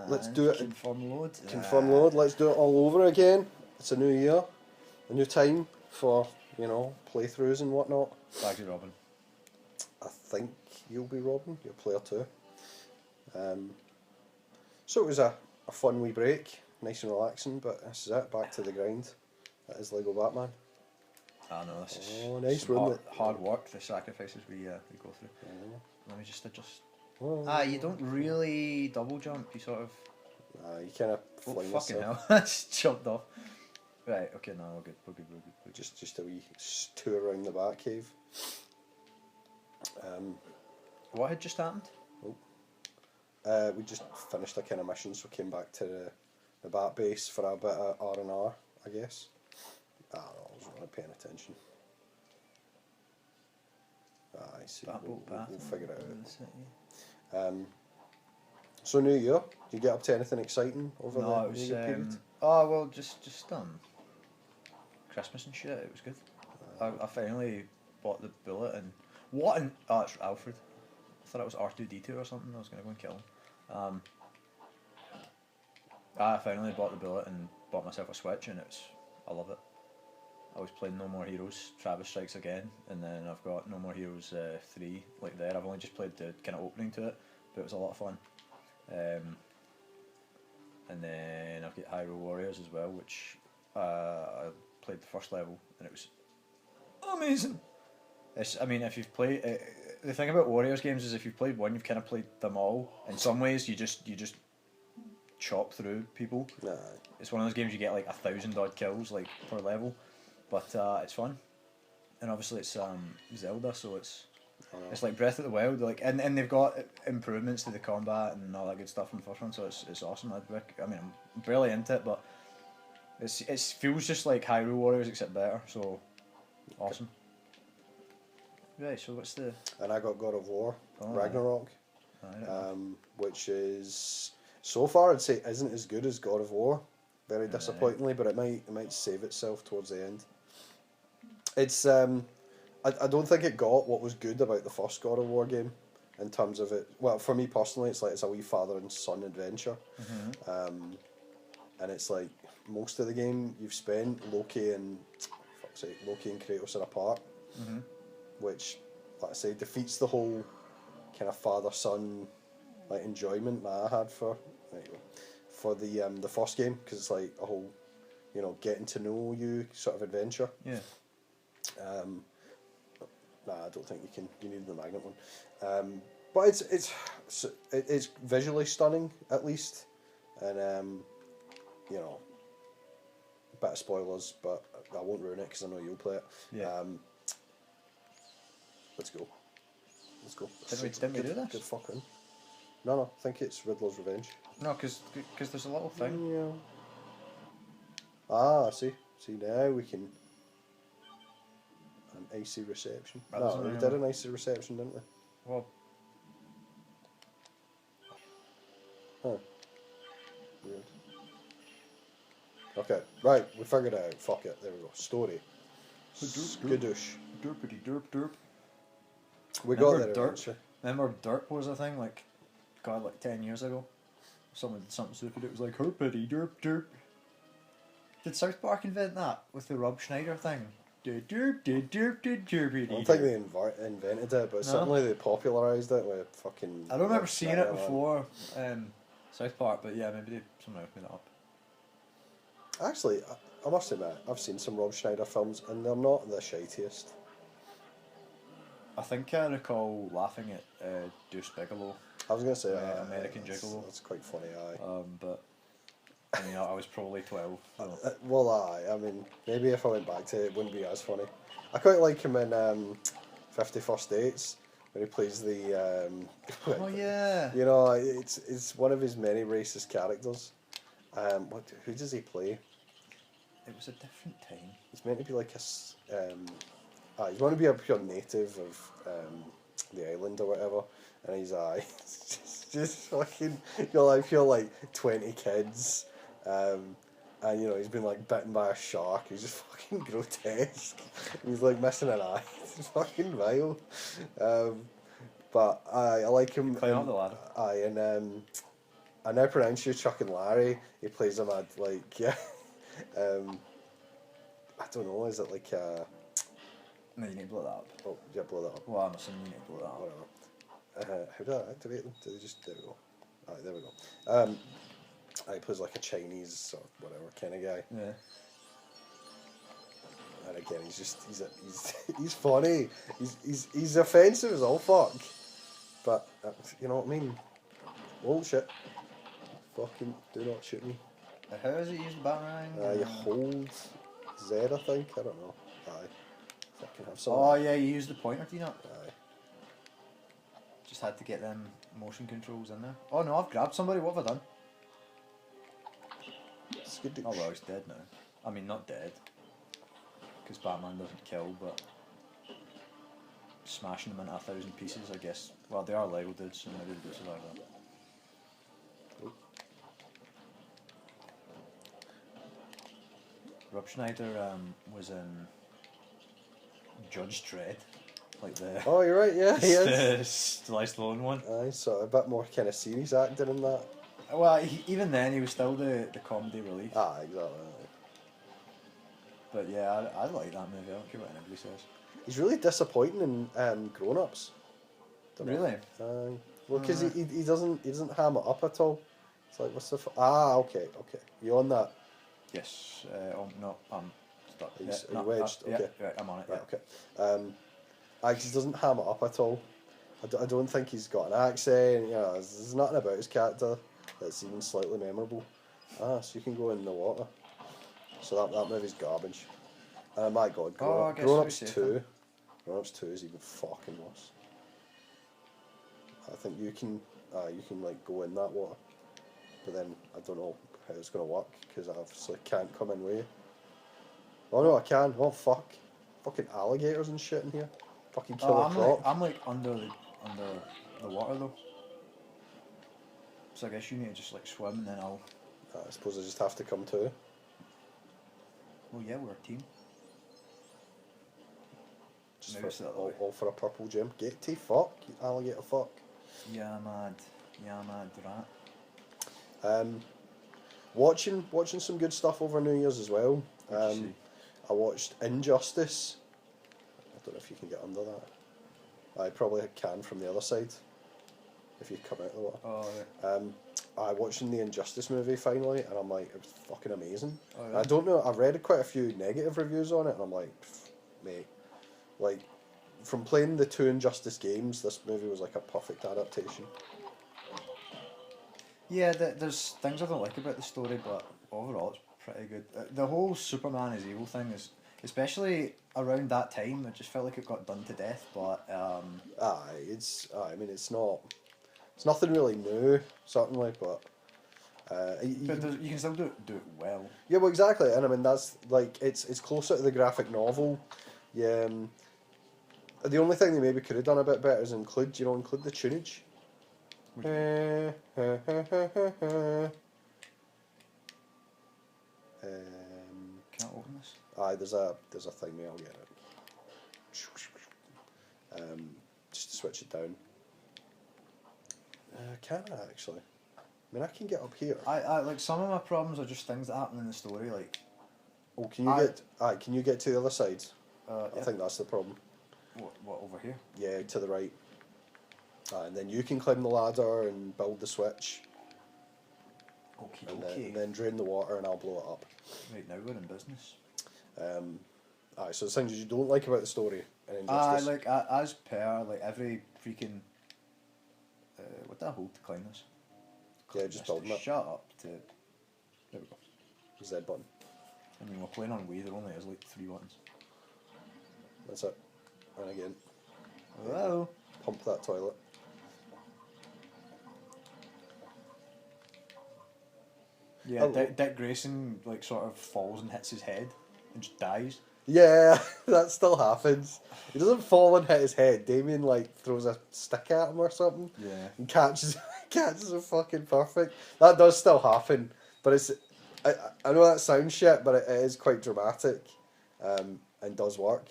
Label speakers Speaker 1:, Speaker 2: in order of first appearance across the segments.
Speaker 1: let's do it.
Speaker 2: Confirm load.
Speaker 1: Confirm load. Let's do it all over again. It's a new year, a new time for playthroughs and whatnot.
Speaker 2: Bagsy Robin.
Speaker 1: I think you'll be Robin. You're player 2. So it was a fun wee break, nice and relaxing. But this is it. Back to the grind. That is Lego Batman.
Speaker 2: I know this is
Speaker 1: nice,
Speaker 2: hard work. The sacrifices we go through.
Speaker 1: Yeah.
Speaker 2: Let me just adjust.
Speaker 1: Oh.
Speaker 2: You don't really double jump. You sort of.
Speaker 1: You kind of fling
Speaker 2: fucking
Speaker 1: yourself.
Speaker 2: hell! That's jumped off. Right. Okay. No, we're good. We're good.
Speaker 1: Just a wee tour around the back cave.
Speaker 2: What had just happened?
Speaker 1: We just finished a kind of mission, so we came back to the bat base for a bit of R&R, I guess. I don't know, I wasn't really paying attention. I see. We'll figure it out. So New Year, did you get up to anything exciting over the New Year period?
Speaker 2: Oh well, just Christmas and shit. It was good. I finally bought the bullet and what? It's Alfred. I thought it was R2D2 or something. I was gonna go and kill him. I finally bought the bullet and bought myself a Switch, and I love it. I was playing No More Heroes, Travis Strikes Again, and then I've got No More Heroes 3 like there. I've only just played the kind of opening to it, but it was a lot of fun. And then I've got Hyrule Warriors as well, which I played the first level, and it was amazing. If you've played the thing about Warriors games is if you've played one, you've kind of played them all. In some ways, you just chop through people.
Speaker 1: Nah.
Speaker 2: It's one of those games you get like 1,000 odd kills like per level, but it's fun. And obviously it's Zelda, so it's like Breath of the Wild, like and they've got improvements to the combat and all that good stuff in the first one, so it's awesome. I'm barely into it, but it feels just like Hyrule Warriors except better. So awesome. Right, so what's the...
Speaker 1: And I got God of War, Ragnarok, which is, so far I'd say isn't as good as God of War, very disappointingly, but it might save itself towards the end. It's, I don't think it got what was good about the first God of War game, in terms of it, well, for me personally, it's a wee father and son adventure, and it's like, most of the game you've spent, Loki and Kratos are apart, which, like I say, defeats the whole kind of father-son enjoyment that I had for the first game, because it's like a whole, getting to know you sort of adventure.
Speaker 2: Yeah.
Speaker 1: I don't think you need the magnet one. But it's visually stunning at least, and a bit of spoilers, but I won't ruin it because I know you'll play it.
Speaker 2: Yeah.
Speaker 1: Let's go.
Speaker 2: Didn't we do this?
Speaker 1: Good fucking. No, I think it's Riddler's Revenge.
Speaker 2: No, because there's a little thing.
Speaker 1: Yeah. I see. See, now we can... An icy reception. No, we did an icy reception, didn't we?
Speaker 2: Well...
Speaker 1: Huh. Weird. Okay, right, we figured it out. Fuck it, there we go. Story. Skadoosh.
Speaker 2: Derpity derp derp.
Speaker 1: We got there eventually.
Speaker 2: Remember Derp was a thing, like 10 years ago? Someone did something stupid, it was like, herpity derp derp. Did South Park invent that with the Rob Schneider thing? I don't
Speaker 1: think they invented it, but certainly they popularised it with fucking...
Speaker 2: I don't remember seeing it before South Park, but yeah, maybe they somehow made it up.
Speaker 1: Actually, I must admit, I've seen some Rob Schneider films, and they're not the shitiest.
Speaker 2: I think I recall laughing at Deuce Bigelow.
Speaker 1: I was going to say
Speaker 2: American Gigolo.
Speaker 1: That's quite funny, aye.
Speaker 2: But I was probably 12. So.
Speaker 1: Well, aye. I mean, maybe if I went back to it, it wouldn't be as funny. I quite like him in 50 First Dates when he plays the.
Speaker 2: Oh yeah.
Speaker 1: It's one of his many racist characters. Who does he play?
Speaker 2: It was a different time.
Speaker 1: He's meant to be like he's meant to be a pure native of the island or whatever, and he's just fucking. I feel like 20 kids, and he's been like bitten by a shark. He's just fucking grotesque. He's like missing an eye. It's fucking vile. But I like him.
Speaker 2: Climb up the ladder.
Speaker 1: And I now pronounce you Chuck and Larry. He plays a mad I don't know. Is it like
Speaker 2: No, you need to blow that up.
Speaker 1: Oh, yeah, blow that up.
Speaker 2: Well, I'm assuming you need to blow that up.
Speaker 1: Whatever. How do I activate them? Do they just... There we go. Alright, there we go. He plays like a Chinese or whatever kind of guy.
Speaker 2: Yeah.
Speaker 1: And again, he's funny. He's offensive as all fuck. But you know what I mean. Oh shit! Fucking do not shoot me.
Speaker 2: How is it used Batarang?
Speaker 1: You hold Z, I think. I don't know. Aye. Fucking have some.
Speaker 2: Oh yeah, you use the pointer, do you not?
Speaker 1: Aye.
Speaker 2: Just had to get them motion controls in there. Oh no, I've grabbed somebody. What have I done?
Speaker 1: It's good.
Speaker 2: Oh well, he's dead now. I mean, not dead. Because Batman doesn't kill, but smashing them into 1,000 pieces, I guess. Well, they are Lego dudes, so maybe they do survive that. Rob Schneider was in Judge Dredd, like the.
Speaker 1: Oh, you're right. Yeah, he is.
Speaker 2: The Sly Stallone one.
Speaker 1: Aye, so a bit more kind of serious acting in that.
Speaker 2: Well, even then, he was still the comedy relief.
Speaker 1: Ah, exactly.
Speaker 2: But yeah, I like that movie. I don't care what anybody says.
Speaker 1: He's really disappointing in Grown Ups.
Speaker 2: Really?
Speaker 1: Well, because he doesn't ham it up at all. It's like, what's the okay. You on that?
Speaker 2: Yes. No, I'm stuck.
Speaker 1: Are you,
Speaker 2: Yeah,
Speaker 1: are you wedged? Okay.
Speaker 2: Yeah, right, I'm on it.
Speaker 1: Right, okay. He doesn't ham it up at all. I don't think he's got an accent. You know, there's nothing about his character that's even slightly memorable. So you can go in the water. So that movie's garbage. My God, Grown Ups 2. Grown Ups 2 is even fucking worse. I think you can like go in that water, but then I don't know how it's gonna work because I obviously can't come in with you. Oh no, I can. Oh fuck, fucking alligators and shit in here. Fucking killer crop.
Speaker 2: I'm like under the water though. So I guess you need to just like swim and then I'll.
Speaker 1: I suppose I just have to come too.
Speaker 2: Well, yeah, we're a team.
Speaker 1: Just for, all for a purple gem. Get to fuck, you alligator fuck.
Speaker 2: Yeah, mad rat.
Speaker 1: Watching some good stuff over New Year's as well. I watched Injustice. I don't know if you can get under that. I probably can from the other side. If you come out of the water.
Speaker 2: Oh, right.
Speaker 1: I watching the Injustice movie finally, and I'm like, it was fucking amazing.
Speaker 2: Oh, really?
Speaker 1: I don't know. I've read quite a few negative reviews on it, and I'm like, mate, like, from playing the 2 Injustice games, this movie was like a perfect adaptation.
Speaker 2: Yeah, there's things I don't like about the story, but overall it's pretty good. The whole Superman is evil thing is, especially around that time, it just felt like it got done to death. But it's nothing really new, certainly, but. You can still do it well.
Speaker 1: Yeah, well, exactly, and I mean that's like it's closer to the graphic novel. Yeah. The only thing they maybe could have done a bit better is include the tunage. Can't
Speaker 2: open this.
Speaker 1: Aye, there's a thing there. I'll get it. Just to switch it down. Can I actually? I mean, I can get up here.
Speaker 2: I like some of my problems are just things that happen in the story. Like,
Speaker 1: oh, can you get to the other side? I think that's the problem.
Speaker 2: What over here?
Speaker 1: Yeah, to the right. And then you can climb the ladder and build the switch.
Speaker 2: Okay.
Speaker 1: And then drain the water and I'll blow it up.
Speaker 2: Right, now we're in business.
Speaker 1: So the things you don't like about the story and Injustice.
Speaker 2: Like as per like every freaking. What do I hold to climb this?
Speaker 1: Yeah, just building it.
Speaker 2: Shut up. There we go.
Speaker 1: Z button.
Speaker 2: I mean, we're playing on Wii. There only is like 3 buttons.
Speaker 1: That's it. And again.
Speaker 2: Hello.
Speaker 1: Pump that toilet.
Speaker 2: Yeah, Dick Grayson like sort of falls and hits his head and just dies.
Speaker 1: Yeah, that still happens. He doesn't fall and hit his head. Damien like throws a stick at him or something.
Speaker 2: Yeah.
Speaker 1: And catches it fucking perfect. That does still happen, but it's. I know that sounds shit, but it is quite dramatic, and does work.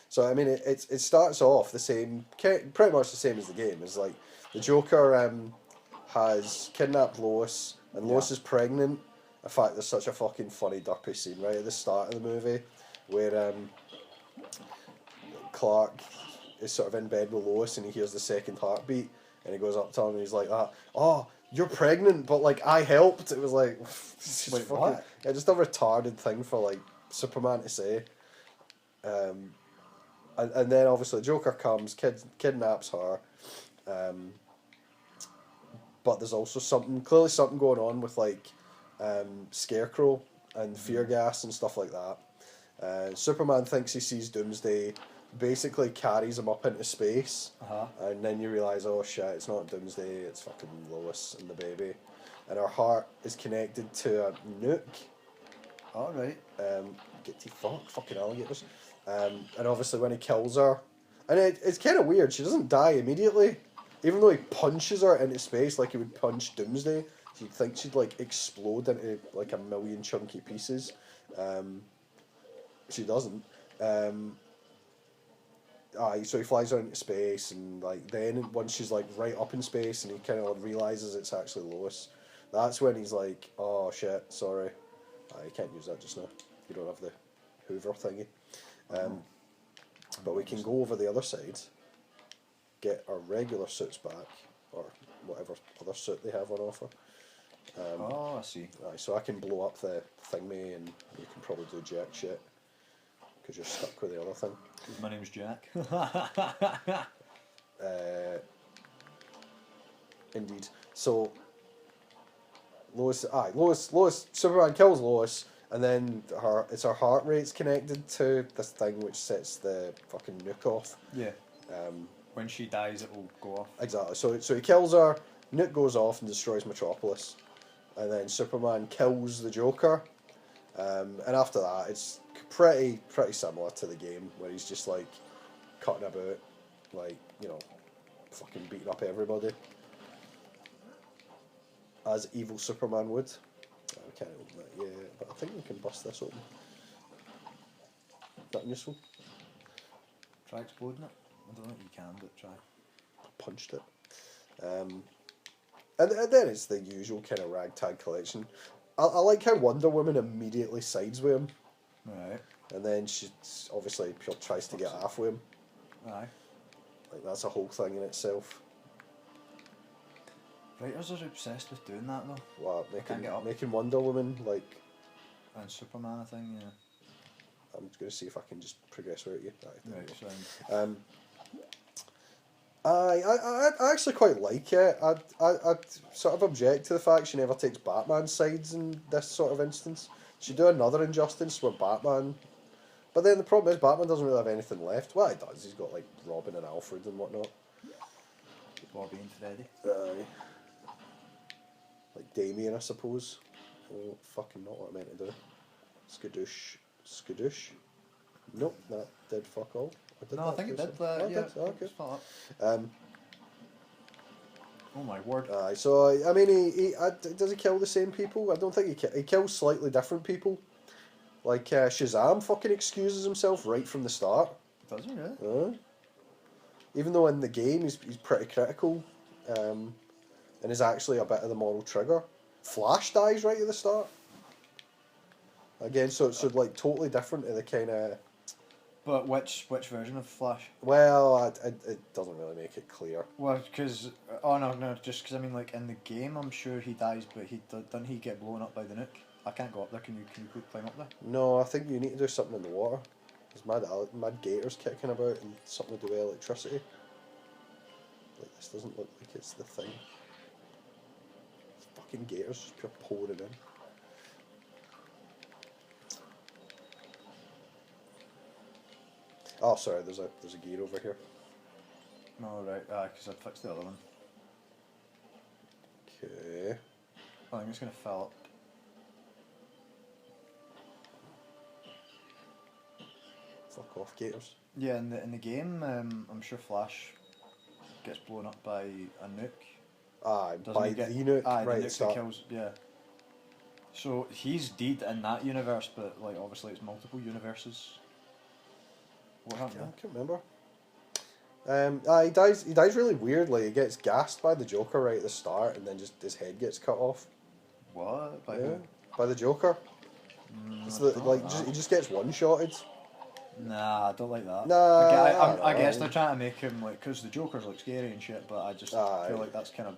Speaker 1: So I mean, it starts off the same, pretty much the same as the game. It's like the Joker has kidnapped Lois, and Lois is pregnant. In fact, there's such a fucking funny, derpy scene right at the start of the movie where Clark is sort of in bed with Lois and he hears the second heartbeat and he goes up to him and he's like, "Oh, you're pregnant, but like I helped." It was like, it's just
Speaker 2: Wait,
Speaker 1: fucking,
Speaker 2: what?
Speaker 1: yeah, just a retarded thing for like Superman to say. And then obviously Joker comes, kidnaps her, but there's also clearly something going on with like Scarecrow and fear gas and stuff like that. Superman thinks he sees Doomsday, basically carries him up into space, and then you realise, oh shit, it's not Doomsday, it's fucking Lois and the baby, and her heart is connected to a nuke.
Speaker 2: Alright.
Speaker 1: Get to fucking alligators. And obviously when he kills her, and it's kind of weird, she doesn't die immediately, even though he punches her into space like he would punch Doomsday. You'd think she'd like explode into like a million chunky pieces. She doesn't. So he flies out into space, and like then once she's like right up in space, and he kind of realizes it's actually Lois. That's when he's like, "Oh shit, sorry, I can't use that just now. You don't have the Hoover thingy." But we can go over the other side, get our regular suits back, or whatever other suit they have on offer.
Speaker 2: I see.
Speaker 1: So I can blow up the thingy, and you can probably do Jack shit because you're stuck with the other thing.
Speaker 2: My name's Jack.
Speaker 1: Indeed. So Lois, Superman kills Lois, and then her heart rate's connected to this thing which sets the fucking nuke off.
Speaker 2: Yeah. When she dies, it will go off.
Speaker 1: Exactly. So he kills her, nuke goes off and destroys Metropolis, and then Superman kills the Joker, and after that it's pretty similar to the game where he's just like cutting about, like, you know, fucking beating up everybody as evil Superman would. I can't open that yet, but I think we can bust this open. Nothing useful.
Speaker 2: Try exploding it. I don't think you can, but try.
Speaker 1: Punched it. And then it's the usual kind of ragtag collection. I like how Wonder Woman immediately sides with him.
Speaker 2: Right.
Speaker 1: And then she obviously tries to get half with him.
Speaker 2: Aye.
Speaker 1: Like, that's a whole thing in itself.
Speaker 2: Writers are obsessed with doing that though.
Speaker 1: What,
Speaker 2: Can't get up.
Speaker 1: making Wonder Woman like...
Speaker 2: And Superman, I think, yeah.
Speaker 1: I'm going to see if I can just progress without you.
Speaker 2: Right, so
Speaker 1: I actually quite like it. I sort of object to the fact she never takes Batman's sides in this sort of instance. She'd do another Injustice where Batman... But then the problem is Batman doesn't really have anything left. Well, he does. He's got like Robin and Alfred and whatnot.
Speaker 2: Bobby and Freddy.
Speaker 1: Like Damien, I suppose. Oh, fucking not what I meant to do. Skadoosh. Nope, that did fuck all.
Speaker 2: I think it did.
Speaker 1: Okay.
Speaker 2: Oh my word.
Speaker 1: So I mean, does he kill the same people? I don't think he kills slightly different people. Like Shazam fucking excuses himself right from the start.
Speaker 2: Does he really?
Speaker 1: Even though in the game he's pretty critical, and is actually a bit of the moral trigger. Flash dies right at the start. Again, so it's like totally different to the kind of...
Speaker 2: But which version of Flash?
Speaker 1: Well, it doesn't really make it clear.
Speaker 2: Well, because... just because I mean, like, in the game, I'm sure he dies, but doesn't he get blown up by the nuke? I can't go up there. Can you climb up there?
Speaker 1: No, I think you need to do something in the water. There's mad gators kicking about and something to do with electricity. Like, this doesn't look like it's the thing. Fucking gators just pure pouring in. Oh, sorry, there's a gear over here.
Speaker 2: No, right, because I'd fixed the other one.
Speaker 1: Okay.
Speaker 2: I think it's going to fill up.
Speaker 1: Fuck off, gators.
Speaker 2: Yeah, in the game, I'm sure Flash gets blown up by a nuke.
Speaker 1: Aye,
Speaker 2: Doesn't
Speaker 1: by
Speaker 2: he get,
Speaker 1: the nuke,
Speaker 2: aye,
Speaker 1: right,
Speaker 2: the nuke that kills, yeah. So he's dead in that universe, but like obviously it's multiple universes. What happened?
Speaker 1: I can't remember. He dies. He dies really weirdly. He gets gassed by the Joker right at the start, and then just his head gets cut off.
Speaker 2: What? By
Speaker 1: Yeah,
Speaker 2: who?
Speaker 1: by the Joker. It's the,
Speaker 2: don't
Speaker 1: like
Speaker 2: like
Speaker 1: just,
Speaker 2: that.
Speaker 1: he just gets one shotted.
Speaker 2: Nah, I don't like that.
Speaker 1: Nah,
Speaker 2: I guess
Speaker 1: I
Speaker 2: they're trying to make him like, because the Joker's like scary and shit, but I just
Speaker 1: Aye.
Speaker 2: feel like that's kind of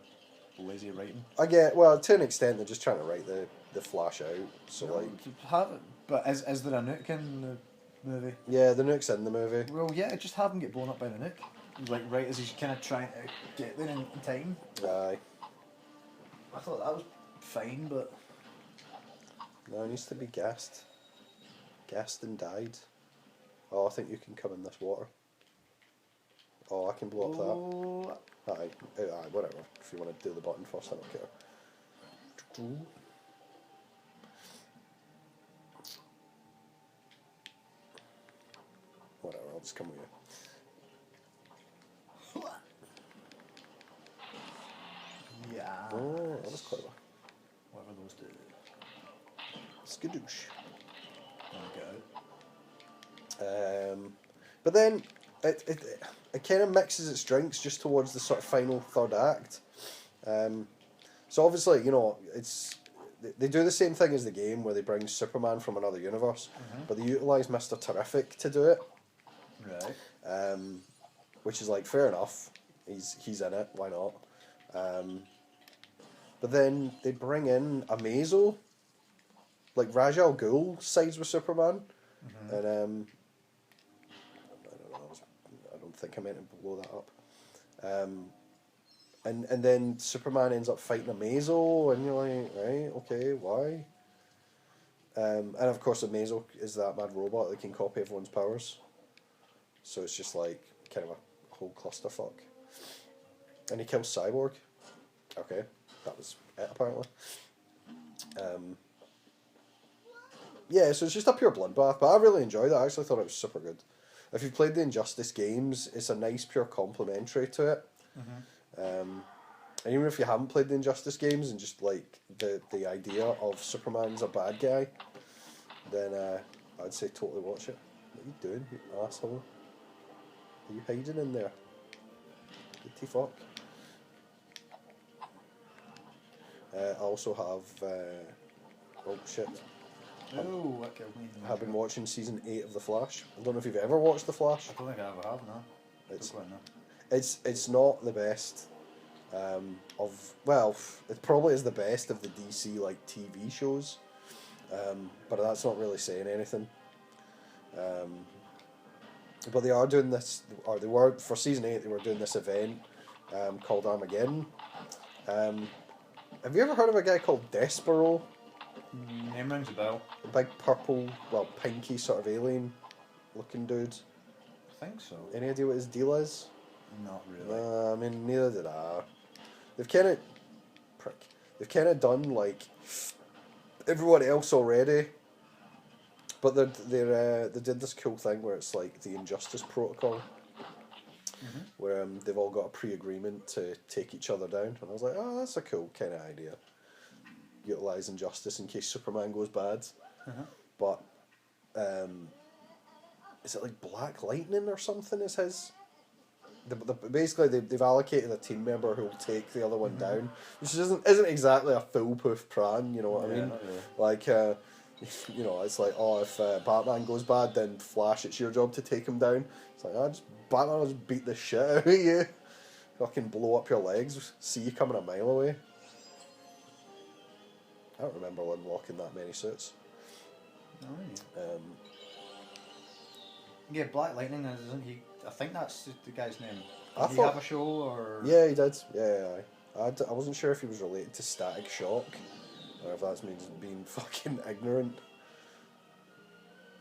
Speaker 2: lazy writing.
Speaker 1: I get well to an extent. They're just trying to write the Flash out. So like,
Speaker 2: Have it, but is there a nuke in the movie?
Speaker 1: yeah, the nuke's in the movie.
Speaker 2: Well, yeah, just have him get blown up by the nuke, like right as he's kind of trying to get there in time.
Speaker 1: Aye.
Speaker 2: I thought that was fine, but
Speaker 1: No, he needs to be gassed. Gassed and died. Oh, I think you can come in this water. Oh, I can blow up that. Aye, aye, whatever. If you want to do the button first, I don't care. Whatever, I'll just come with you.
Speaker 2: Yeah.
Speaker 1: Oh, that was clever.
Speaker 2: Whatever those do.
Speaker 1: Skadoosh.
Speaker 2: Get
Speaker 1: But then it kind of mixes its drinks just towards the sort of final third act. So obviously, you know, they do the same thing as the game where they bring Superman from another universe, but they utilise Mr. Terrific to do it.
Speaker 2: Right.
Speaker 1: Which is like fair enough. He's in it. Why not? But then they bring in Amazo. Like Ra's al Ghul sides with Superman, and I don't know. I don't think I meant to blow that up. And then Superman ends up fighting Amazo, and you're like, right, okay, why? And of course, Amazo is that mad robot that can copy everyone's powers. So it's just like kind of a whole clusterfuck. And he kills Cyborg. Okay, that was it apparently. Yeah, so it's just a pure bloodbath, but I really enjoyed it. I actually thought it was super good. If you've played the Injustice games, it's a nice pure complementary to it. And even if you haven't played the Injustice games and just like the idea of Superman's a bad guy, then I'd say totally watch it. What are you doing, you asshole? Are you hiding in there? Get fuck. I also have oh shit.
Speaker 2: Oh, that killed me.
Speaker 1: I have been watching season 8 of The Flash. I don't know if you've ever watched The Flash.
Speaker 2: I don't think I ever have, no.
Speaker 1: It's not the best it probably is the best of the DC like TV shows, but that's not really saying anything. But they are doing this, or they were for season 8. They were doing this event called Armageddon. Have you ever heard of a guy called Despero?
Speaker 2: Name rings a bell.
Speaker 1: A big purple, well, pinky sort of alien looking dude.
Speaker 2: I think so.
Speaker 1: Any idea what his deal is?
Speaker 2: Not really.
Speaker 1: I mean, neither did I. They've kind of done like everyone else already, but they did this cool thing where it's like the Injustice Protocol, where they've all got a pre-agreement to take each other down, and I was like, oh, that's a cool kind of idea. Utilise Injustice in case Superman goes bad, but is it like Black Lightning or something? Is his? Basically, they've allocated a team member who will take the other one down, which isn't exactly a foolproof plan. You know what I mean?
Speaker 2: Not really.
Speaker 1: Like, you know, it's like, oh, if Batman goes bad, then Flash, it's your job to take him down. It's like, Batman will just beat the shit out of you, fucking blow up your legs, see you coming a mile away. I don't remember unlocking that many suits.
Speaker 2: Yeah, Black Lightning, isn't he? I think that's the guy's name.
Speaker 1: I
Speaker 2: Did he
Speaker 1: thought-
Speaker 2: have a show or?
Speaker 1: Yeah, he did. Yeah. I wasn't sure if he was related to Static Shock, or if that's me just being fucking ignorant.